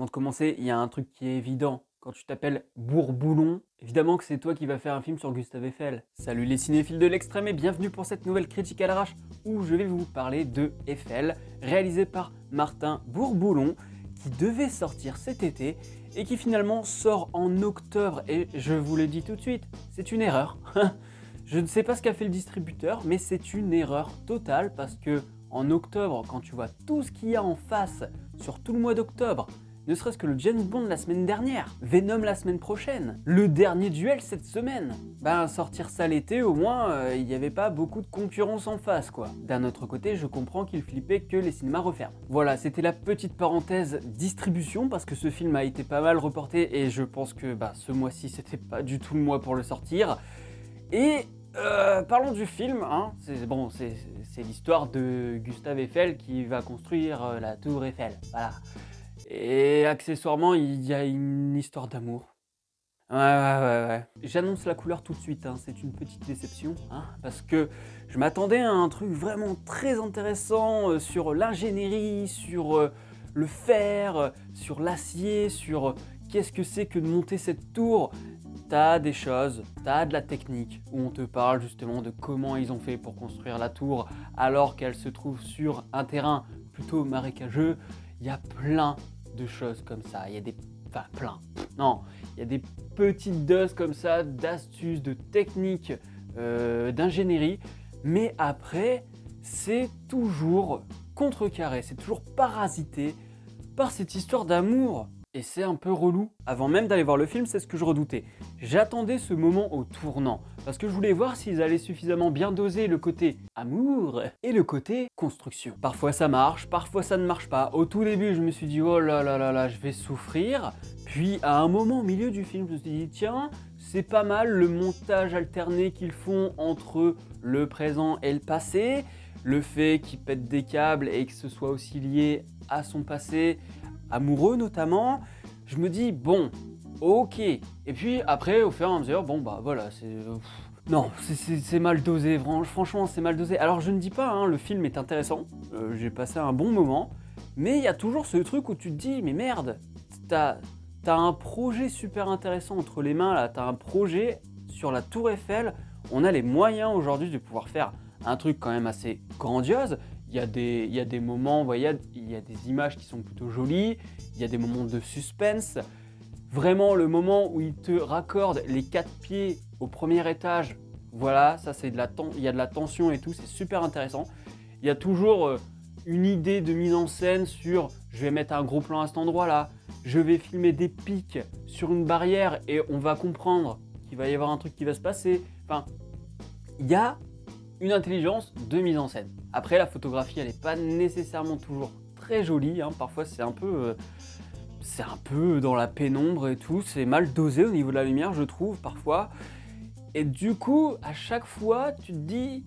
Avant de commencer, il y a un truc qui est évident. Quand tu t'appelles Bourboulon, évidemment que c'est toi qui vas faire un film sur Gustave Eiffel. Salut les cinéphiles de l'extrême et bienvenue pour cette nouvelle critique à l'arrache où je vais vous parler de Eiffel, réalisé par Martin Bourboulon, qui devait sortir cet été et qui finalement sort en octobre. Et je vous le dis tout de suite, c'est une erreur. Je ne sais pas ce qu'a fait le distributeur, mais c'est une erreur totale parce que en octobre, quand tu vois tout ce qu'il y a en face sur tout le mois d'octobre, ne serait-ce que le James Bond la semaine dernière, Venom la semaine prochaine, le dernier duel cette semaine, sortir ça l'été au moins, il n'y avait pas beaucoup de concurrence en face quoi. D'un autre côté, je comprends qu'il flippait que les cinémas referment. Voilà, c'était la petite parenthèse distribution parce que ce film a été pas mal reporté et je pense que ce mois-ci c'était pas du tout le mois pour le sortir. Et parlons du film, hein. C'est l'histoire de Gustave Eiffel qui va construire la tour Eiffel, voilà. Et accessoirement, il y a une histoire d'amour. Ouais. J'annonce la couleur tout de suite, hein. C'est une petite déception, hein, parce que je m'attendais à un truc vraiment très intéressant sur l'ingénierie, sur le fer, sur l'acier, sur qu'est-ce que c'est que de monter cette tour. T'as des choses, t'as de la technique où on te parle justement de comment ils ont fait pour construire la tour alors qu'elle se trouve sur un terrain plutôt marécageux. Il y a plein de choses comme ça, il y a des... Enfin plein, non, il y a des petites doses comme ça d'astuces, de techniques, d'ingénierie, mais après c'est toujours contrecarré, c'est toujours parasité par cette histoire d'amour. Et c'est un peu relou. Avant même d'aller voir le film, c'est ce que je redoutais. J'attendais ce moment au tournant, parce que je voulais voir s'ils allaient suffisamment bien doser le côté amour et le côté construction. Parfois ça marche, parfois ça ne marche pas. Au tout début, je me suis dit, oh là là là là, je vais souffrir. Puis à un moment au milieu du film, je me suis dit, tiens, c'est pas mal le montage alterné qu'ils font entre le présent et le passé, le fait qu'il pète des câbles et que ce soit aussi lié à son passé, amoureux notamment, je me dis bon, ok. Et puis après, au fur et à mesure, voilà, c'est... non, c'est mal dosé, franchement c'est mal dosé. Alors je ne dis pas, hein, le film est intéressant, j'ai passé un bon moment, mais il y a toujours ce truc où tu te dis, mais merde, t'as un projet super intéressant entre les mains là, t'as un projet sur la tour Eiffel, on a les moyens aujourd'hui de pouvoir faire un truc quand même assez grandiose. Il y a des moments, vous voyez, il y a des images qui sont plutôt jolies, il y a des moments de suspense. Vraiment, le moment où il te raccorde les 4 pieds au premier étage, voilà, ça c'est il y a de la tension et tout, c'est super intéressant. Il y a toujours une idée de mise en scène sur je vais mettre un gros plan à cet endroit-là, je vais filmer des pics sur une barrière et on va comprendre qu'il va y avoir un truc qui va se passer. Enfin, il y a une intelligence de mise en scène. Après, la photographie, elle n'est pas nécessairement toujours très jolie, hein. Parfois c'est un peu dans la pénombre et tout, c'est mal dosé au niveau de la lumière, je trouve, parfois. Et du coup, à chaque fois, tu te dis,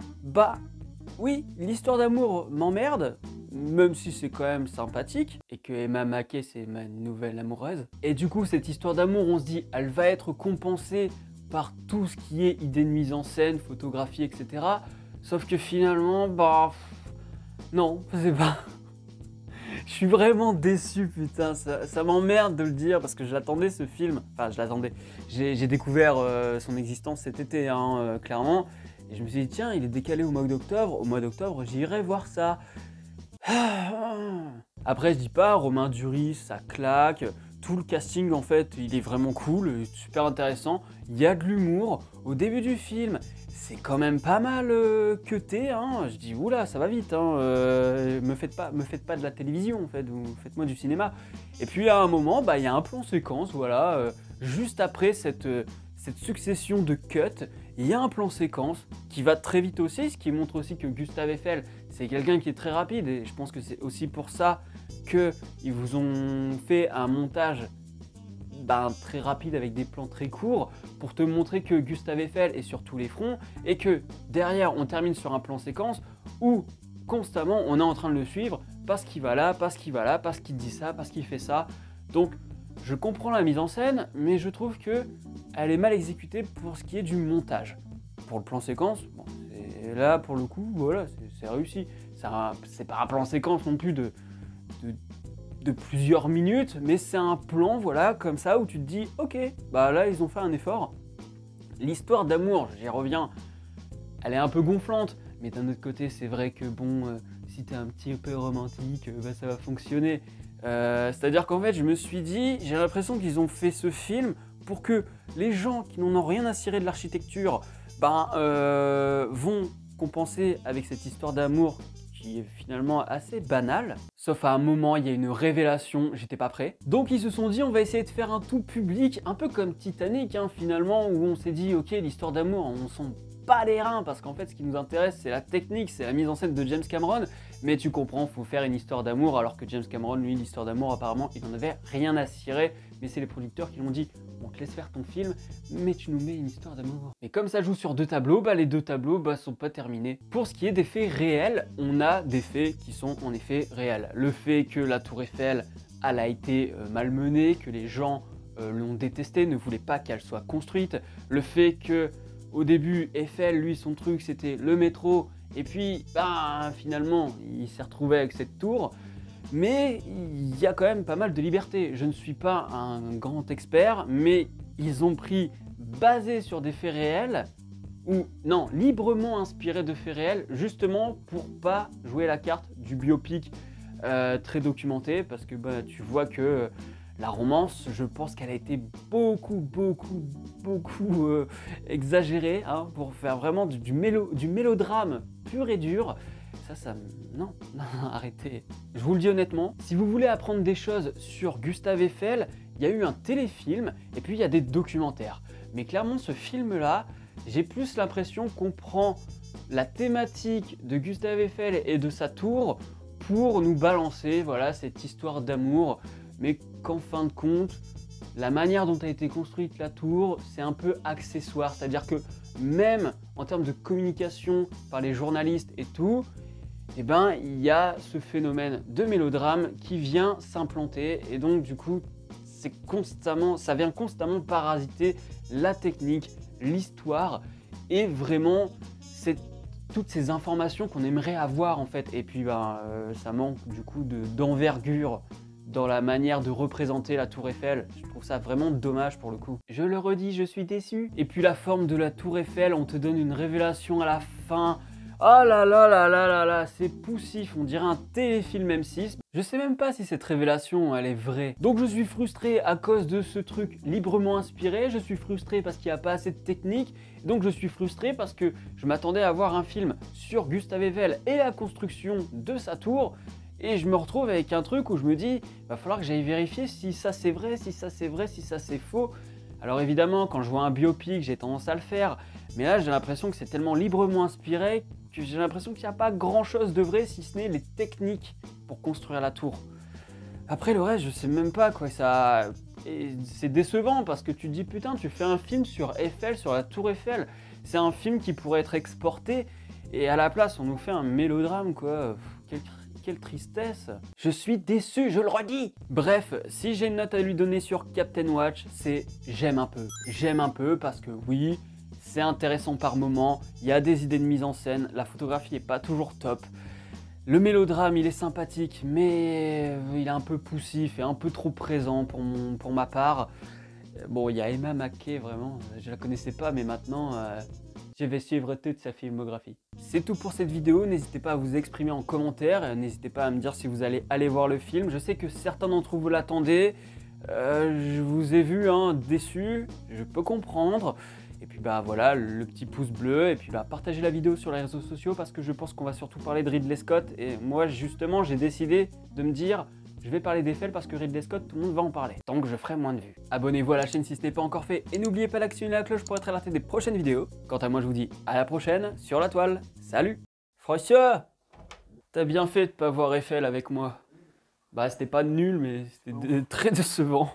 oui, l'histoire d'amour m'emmerde, même si c'est quand même sympathique, et que Emma Mackey, c'est ma nouvelle amoureuse. Et du coup, cette histoire d'amour, on se dit, elle va être compensée par tout ce qui est idée de mise en scène, photographie, etc. Sauf que finalement, non, c'est pas... Je suis vraiment déçu, putain, ça m'emmerde de le dire, parce que j'attendais ce film, enfin je l'attendais, j'ai découvert son existence cet été, hein, clairement, et je me suis dit, tiens, il est décalé au mois d'octobre, j'irai voir ça. Après, je dis pas, Romain Duris, ça claque, tout le casting en fait, il est vraiment cool, super intéressant, il y a de l'humour, au début du film, c'est quand même pas mal cuté, hein. Je dis oula, ça va vite, hein. Me faites pas de la télévision en fait, ou faites-moi du cinéma. Et puis à un moment, il y a un plan séquence, voilà, juste après cette succession de cuts, il y a un plan séquence qui va très vite aussi, ce qui montre aussi que Gustave Eiffel, c'est quelqu'un qui est très rapide, et je pense que c'est aussi pour ça qu'ils vous ont fait un montage très rapide avec des plans très courts pour te montrer que Gustave Eiffel est sur tous les fronts et que derrière on termine sur un plan séquence où constamment on est en train de le suivre parce qu'il va là, parce qu'il dit ça, parce qu'il fait ça. Donc je comprends la mise en scène, mais je trouve que elle est mal exécutée pour ce qui est du montage. Pour le plan séquence, là pour le coup, voilà, c'est réussi. C'est pas un plan séquence non plus de de plusieurs minutes, mais c'est un plan, voilà, comme ça, où tu te dis, ok, bah là, ils ont fait un effort. L'histoire d'amour, j'y reviens, elle est un peu gonflante, mais d'un autre côté, c'est vrai que bon, si t'es un petit peu romantique, bah ça va fonctionner. C'est-à-dire qu'en fait, je me suis dit, j'ai l'impression qu'ils ont fait ce film pour que les gens qui n'en ont rien à cirer de l'architecture, vont compenser avec cette histoire d'amour qui est finalement assez banale. Sauf à un moment, il y a une révélation, j'étais pas prêt. Donc ils se sont dit, on va essayer de faire un tout public, un peu comme Titanic, hein, finalement, où on s'est dit, ok, l'histoire d'amour, on s'en bat les reins, parce qu'en fait, ce qui nous intéresse, c'est la technique, c'est la mise en scène de James Cameron. Mais tu comprends, faut faire une histoire d'amour, alors que James Cameron, lui, l'histoire d'amour, apparemment, il en avait rien à cirer. Mais c'est les producteurs qui l'ont dit, on te laisse faire ton film, mais tu nous mets une histoire d'amour. Et comme ça joue sur deux tableaux, les deux tableaux sont pas terminés. Pour ce qui est des faits réels, on a des faits qui sont en effet réels. Le fait que la Tour Eiffel, elle a été malmenée, que les gens l'ont détestée, ne voulaient pas qu'elle soit construite. Le fait que au début, Eiffel, lui, son truc, c'était le métro. Et puis, finalement, il s'est retrouvé avec cette tour. Mais il y a quand même pas mal de liberté. Je ne suis pas un grand expert, mais ils ont pris, basé sur des faits réels, ou non, librement inspirés de faits réels, justement pour pas jouer la carte du biopic très documenté, parce que tu vois que la romance, je pense qu'elle a été beaucoup exagérée, hein, pour faire vraiment du mélodrame pur et dur. Non, arrêtez. Je vous le dis honnêtement, si vous voulez apprendre des choses sur Gustave Eiffel, il y a eu un téléfilm et puis il y a des documentaires. Mais clairement, ce film-là, j'ai plus l'impression qu'on prend la thématique de Gustave Eiffel et de sa tour pour nous balancer, voilà, cette histoire d'amour, mais qu'en fin de compte, la manière dont a été construite la tour, c'est un peu accessoire. C'est-à-dire que même en termes de communication par les journalistes et tout, il y a ce phénomène de mélodrame qui vient s'implanter et donc du coup, ça vient constamment parasiter la technique, l'histoire et vraiment toutes ces informations qu'on aimerait avoir en fait. Et puis ça manque du coup d'envergure dans la manière de représenter la Tour Eiffel. Je trouve ça vraiment dommage pour le coup. Je le redis, je suis déçu. Et puis la forme de la Tour Eiffel, on te donne une révélation à la fin. Oh là là là là là là, c'est poussif, on dirait un téléfilm M6. Je sais même pas si cette révélation, elle est vraie. Donc je suis frustré à cause de ce truc librement inspiré, je suis frustré parce qu'il n'y a pas assez de technique, donc je suis frustré parce que je m'attendais à voir un film sur Gustave Eiffel et la construction de sa tour, et je me retrouve avec un truc où je me dis, va falloir que j'aille vérifier si ça c'est vrai, si ça c'est vrai, si ça c'est faux. Alors évidemment, quand je vois un biopic, j'ai tendance à le faire, mais là j'ai l'impression que c'est tellement librement inspiré que j'ai l'impression qu'il n'y a pas grand chose de vrai si ce n'est les techniques pour construire la tour. Après le reste, je sais même pas quoi ça. C'est décevant parce que tu te dis putain, tu fais un film sur Eiffel, sur la tour Eiffel. C'est un film qui pourrait être exporté et à la place on nous fait un mélodrame quoi. Quelle tristesse. Je suis déçu, je le redis. Bref, si j'ai une note à lui donner sur Captain Watch, c'est j'aime un peu. J'aime un peu parce que oui, c'est intéressant par moment, il y a des idées de mise en scène, la photographie est pas toujours top. Le mélodrame, il est sympathique, mais il est un peu poussif et un peu trop présent pour ma part. Bon, il y a Emma Mackey, vraiment, je la connaissais pas, mais maintenant, je vais suivre toute sa filmographie. C'est tout pour cette vidéo, n'hésitez pas à vous exprimer en commentaire, n'hésitez pas à me dire si vous allez aller voir le film. Je sais que certains d'entre vous l'attendaient, je vous ai vu déçu, je peux comprendre. Et puis voilà, le petit pouce bleu, et puis partagez la vidéo sur les réseaux sociaux parce que je pense qu'on va surtout parler de Ridley Scott. Et moi justement, j'ai décidé de me dire, je vais parler d'Eiffel parce que Ridley Scott, tout le monde va en parler. Donc je ferai moins de vues. Abonnez-vous à la chaîne si ce n'est pas encore fait, et n'oubliez pas d'actionner la cloche pour être alerté des prochaines vidéos. Quant à moi, je vous dis à la prochaine sur la toile. Salut François, t'as bien fait de pas voir Eiffel avec moi. C'était pas nul, mais c'était très décevant.